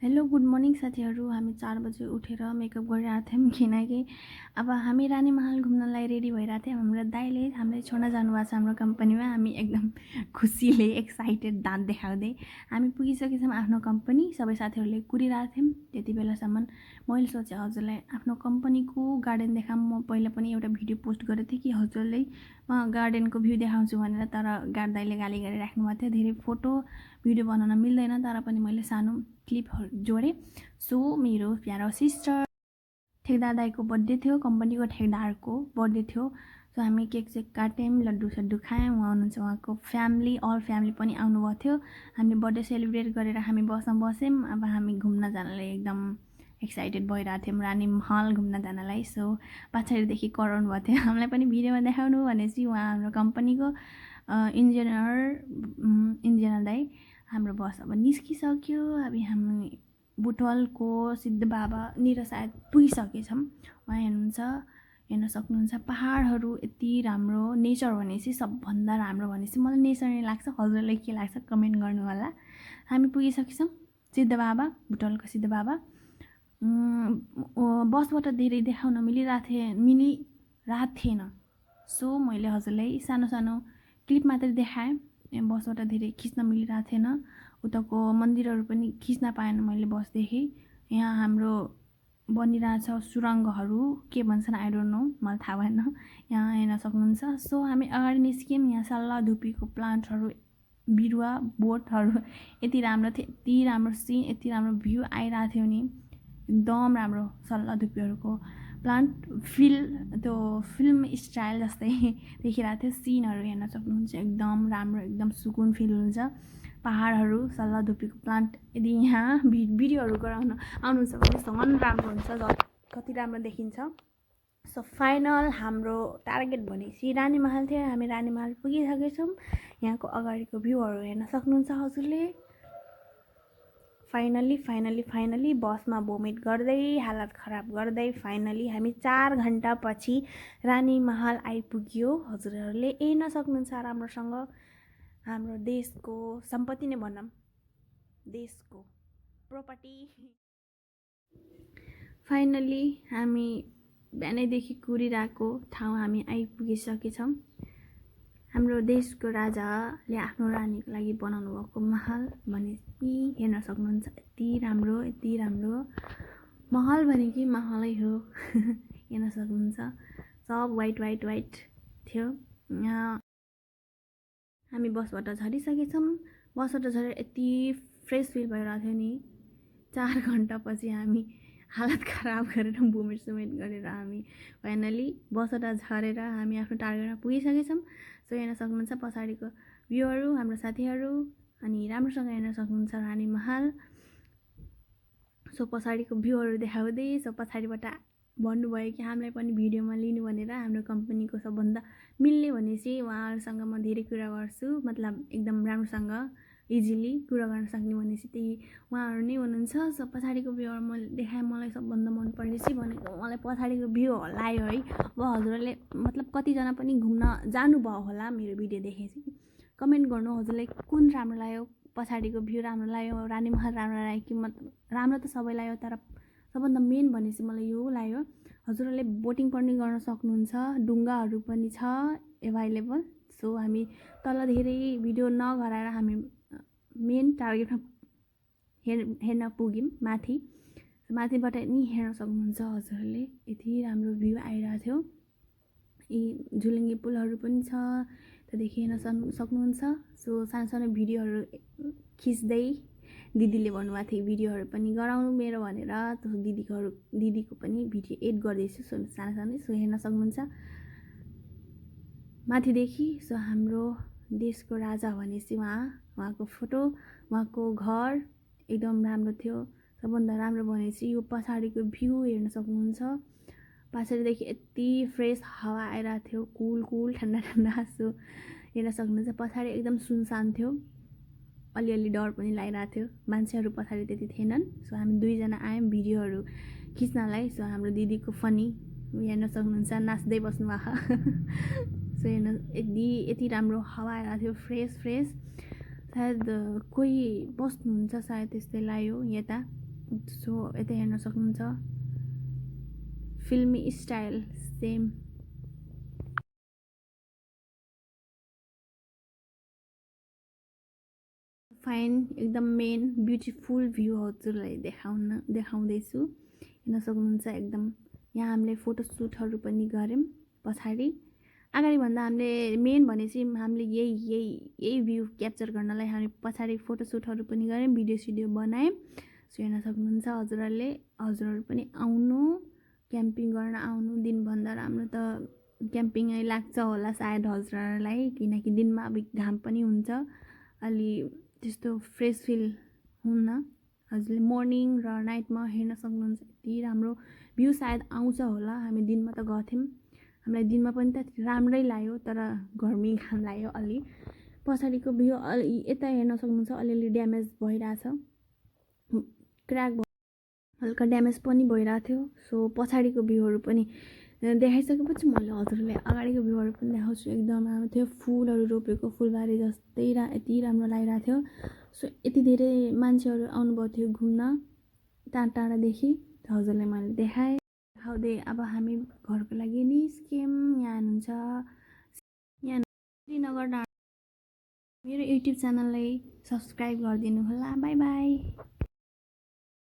Hello good morning साथीहरू। हामी 4 बजे उठेर मेकअप गरिरहेको थियौँ किनकि अब हामी रानीमहल घुम्नलाई रेडी भइरहेको थियौँ। हाम्रो दाइले हामीलाई छोड्न जानुभएको छ हाम्रो कम्पनीमा। हामी एकदम खुसीले एक्साइटेड दाँत देखाउँदै हामी पुगिसकेछौँ आफ्नो कम्पनी। सबै साथीहरूले कुरिरहेको थियौँ। त्यति बेलासम्म मैले सोचेँ हजुरलाई आफ्नो कम्पनीको गार्डन देखाऊँ। म पहिला पनि एउटा भिडियो पोस्ट गरेको थिएँ कि हजुरलाई म गार्डनको भ्यू देखाउँछु भनेर, तर दाइले गाली गरिराख्नु भएको थियो। धेरै फोटो भिडियो बनाउन मिल्दैन, तर पनि मैले सानो क्लिपहरू जोडेँ। सो मेरो प्यारो सिस्टर ठेकदार दाइको बर्थडे थियो, कम्पनीको ठेकदारको बर्थडे थियो। सो हामी केक सेक काट्यौँ, लड्डु सड्डु खायौँ। उहाँ हुनुहुन्छ, उहाँको फ्यामिली अल फ्यामिली पनि आउनुभएको थियो। हामीले बर्थडे सेलिब्रेट गरेर हामी बसमा बस्यौँ। अब हामी घुम्न जानलाई एकदम एक्साइटेड भइरहेको थियौँ, रानीमहल घुम्न जानलाई। सो पछाडिदेखि कराउनु भएको थियो, हामीलाई पनि भिडियोमा देखाउनु भनेपछि। उहाँ हाम्रो कम्पनीको इन्जिनियर दाइ। हाम्रो बस अब निस्किसक्यो। अब हामी बुटवलको सिद्धबाबा निर सायद पुगिसकेछौँ। उहाँ हेर्न सक्नुहुन्छ पहाडहरू यति राम्रो। नेचर भनेपछि सबभन्दा राम्रो भनेपछि मलाई नेचर नै लाग्छ। हजुरलाई के लाग्छ कमेन्ट गर्नु होला। हामी पुगिसकेछौँ सिद्धबाबा, बुटवलको सिद्धबाबा। बसबाट धेरै देखाउन मिलिरहेको थिएन। सो मैले हजुरलाई सानो सानो क्लिप मात्रै देखाएँ। बसबाट धेरै खिच्न मिलिरहेको थिएन। उताको मन्दिरहरू पनि खिच्न पाएन मैले बसदेखि। यहाँ हाम्रो बनिरहेछ सुरङ्गहरू, के भन्छन् आई डोन्ट नो, मलाई थाहा भएन। यहाँ हेर्न सक्नुहुन्छ। सो हामी अगाडि निस्क्यौँ। यहाँ सल्लाह धुपीको प्लान्टहरू, बिरुवा बोटहरू यति राम्रो थियो, यति राम्रो सिन, यति राम्रो भ्यू आइरहेको थियो नि। एकदम राम्रो सल्लाह धुपीहरूको प्लान्ट त्यो फिल्म स्टाइल जस्तै देखिरहेको थियो। सिनहरू हेर्न सक्नुहुन्छ, एकदम राम्रो, एकदम सुकुन फिल हुन्छ। पहाडहरू, सल्लाह धुपीको प्लान्ट। यदि यहाँ भिडियोहरू गराउन आउनुहुन्छ भने झन् राम्रो हुन्छ, कति राम्रो देखिन्छ। सो फाइनल हाम्रो टार्गेट भनेपछि रानीमहल थियो। हामी रानीमहल पुगिसकेछौँ। यहाँको अगाडिको भ्यूहरू हेर्न सक्नुहुन्छ हजुरले। फाइनली बसमा भोमिट गर्दै, हालत खराब गर्दै फाइनली हामी 4 घन्टा पछि रानीमहल आइपुग्यो। हजुरहरूले हेर्न सक्नुहुन्छ राम्रोसँग। हाम्रो देशको सम्पत्ति नै भनौँ, देशको प्रोपर्टी। फाइनली हामी बिहानैदेखि कुरिरहेको ठाउँ हामी आइपुगिसकेछौँ। हाम्रो देशको राजाले आफ्नो रानीको लागि बनाउनु भएको महल भनेपछि हेर्न सक्नुहुन्छ। यति राम्रो, यति राम्रो महल भनेकै महलै हो। हेर्न सक्नुहुन्छ, सब वाइट थियो। यहाँ हामी बसबाट झरिसकेछौँ। बसबाट झरेर यति फ्रेस फिल भइरहेको थियो नि। 4 घन्टा पछि हामी हालत खराब गरेर भोमिट गरेर हामी फाइनली बसबाट झरेर हामी आफ्नो टार्गेटमा पुगिसकेछौँ। सो हेर्न सक्नुहुन्छ पछाडिको भ्यूहरू, हाम्रो साथीहरू, अनि राम्रोसँग हेर्न सक्नुहुन्छ रानीमहल। सो पछाडिको भ्यूहरू देखाउँदै, सो पछाडिबाट भन्नुभयो कि हामीलाई पनि भिडियोमा लिनु भनेर। हाम्रो कम्पनीको सबभन्दा मिल्ने भनेपछि उहाँहरूसँग म धेरै कुरा गर्छु, मतलब एकदम राम्रोसँग इजिली कुरा गर्न सक्ने भनेपछि त्यही उहाँहरू नै हुनुहुन्छ। सो पछाडिको भ्यूहरू मैले देखाएँ। मलाई सबभन्दा मनपर्ने चाहिँ भनेको मलाई पछाडिको भ्यू लाग्यो है। अब हजुरहरूले मतलब कतिजना पनि घुम्न जानुभयो होला मेरो भिडियो देखेपछि, कमेन्ट गर्नु हजुरलाई कुन राम्रो लाग्यो। पछाडिको भ्यू राम्रो लाग्यो, रानीमहल राम्रो लाग्यो कि मतलब राम्रो त सबै लाग्यो, तर सबभन्दा मेन भनेपछि मलाई यो लाग्यो। हजुरहरूले बोटिङ पनि गर्न सक्नुहुन्छ, डुङ्गाहरू पनि छ एभाइलेबल। सो हामी तल धेरै भिडियो नगराएर हामी मेन टार्गेटमा हेर्न पुग्यौँ माथि। माथिबाट नि हेर्न सक्नुहुन्छ हजुरहरूले, यति राम्रो भ्यू आइरहेको थियो। यी झुलुङ्गे पुलहरू पनि छ, त्यहाँदेखि हेर्न सक्नुहुन्छ। सो सानो सानो भिडियोहरू खिच्दै दिदीले भन्नुभएको थियो भिडियोहरू पनि गराउनु मेरो भनेर। दिदीको पनि भिडियो एड गर्दैछु सानो सानो। सो हेर्न सक्नुहुन्छ माथिदेखि। सो हाम्रो देशको राजा भनेपछि उहाँको फोटो, उहाँको घर एकदम राम्रो थियो। सबभन्दा राम्रो भनेपछि यो पछाडिको भ्यू हेर्न सक्नुहुन्छ। पछाडिदेखि यति फ्रेस हावा आइरहेको थियो, कुल ठन्डा। सो हेर्न सक्नुहुन्छ पछाडि एकदम सुनसान थियो, अलिअलि डर पनि लागिरहेको थियो। मान्छेहरू पछाडि त्यति थिएनन्। सो हामी 2 जना आयौँ भिडियोहरू खिच्नलाई। सो हाम्रो दिदीको फनी हेर्न सक्नुहुन्छ, नाच्दै बस्नु भएको। सो हेर्न यति राम्रो हावा आइरहेको थियो, फ्रेस। सायद कोही बस्नुहुन्छ सायद, त्यस्तै लाग्यो यता। सो यता हेर्न सक्नुहुन्छ फिल्मी स्टाइल सेम। फाइन एकदम मेन ब्युटिफुल भ्यू हजुरलाई देखाउँदैछु। हेर्न सक्नुहुन्छ एकदम यहाँ हामीले फोटोसुटहरू पनि गऱ्यौँ पछाडि। अगाडि भन्दा हामीले मेन भनेपछि हामीले यही भ्यू क्याप्चर गर्नलाई हामी पछाडि फोटोसुटहरू पनि गऱ्यौँ, भिडियो बनायौँ। सो हेर्न सक्नुहुन्छ हजुरहरू पनि आउनु, क्याम्पिङ गर्न आउनु। दिनभन्दा राम्रो त क्याम्पिङै लाग्छ होला सायद हजुरहरूलाई, किनकि दिनमा अब घाम पनि हुन्छ, अलि त्यस्तो फ्रेस फिल हुन्न। हजुरले मर्निङ र नाइटमा हेर्न सक्नुहुन्छ यति राम्रो भ्यू सायद आउँछ होला। हामी दिनमा त गएको थियौँ, हामीलाई दिनमा पनि त राम्रै लाग्यो, तर गर्मी घाम लाग्यो अलि। पछाडिको भ्यू यता हेर्न सक्नुहुन्छ अलिअलि ड्यामेज भइरहेछ, क्र्याक हल्का ड्यामेज पनि भइरहेको थियो। सो पछाडिको भ्यूहरू पनि देखाइसकेपछि मैले हजुरलाई अगाडिको भ्यूहरू पनि देखाउँछु। एकदम राम्रो थियो, फुलहरू रोपेको फुलबारी जस्तै यति राम्रो लागिरहेको थियो। सो यति धेरै मान्छेहरू आउनुभएको थियो घुम्न टाढादेखि, हजुरलाई मैले देखाउँदै अब हामी घरको लागि निस्क्यौँ। यहाँ हुनुहुन्छ यहाँ श्रीनगर डाँडा। मेरो युट्युब च्यानललाई सब्सक्राइब गरिदिनु होला। By by.